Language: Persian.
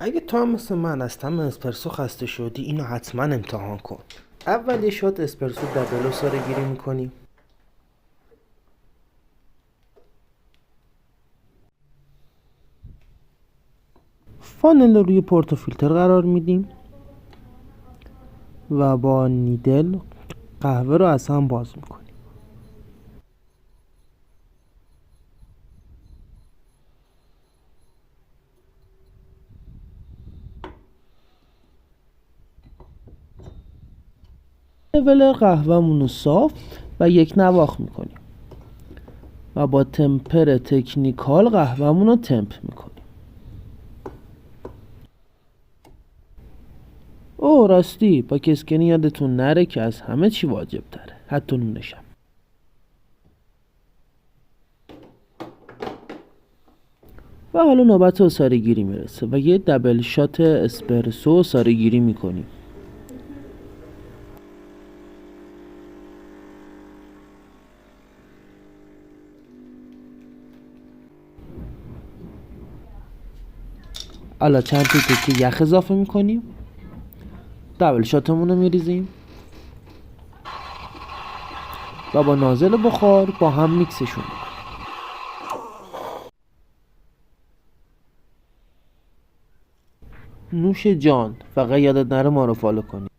اگه تو هم مثل من از طعم اسپرسو خسته شدی اینو حتما امتحان کن. اول یه شات اسپرسو دبل رو ساره گیری میکنیم. فانل رو روی پورتوفیلتر قرار میدیم و با نیدل قهوه رو از هم باز میکنیم. لول قهوه‌مون رو صاف و یک نواخت میکنیم و با تمپر تکنیکال قهوه‌مون رو تمپ میکنیم. اوه راستی با کسکنی یادتون نره که از همه چی واجب تره، حتی نونشم. و حالا نوبت عصاره گیری میرسه و یه دبل شات اسپرسو عصاره گیری میکنیم. حالا چند تا تکه یخ اضافه میکنیم، دبل شاتمون رو میریزیم و با نازل بخار با هم میکسشون میکنیم. نوش جان، فقط یادت نره ما رو فالو کنی.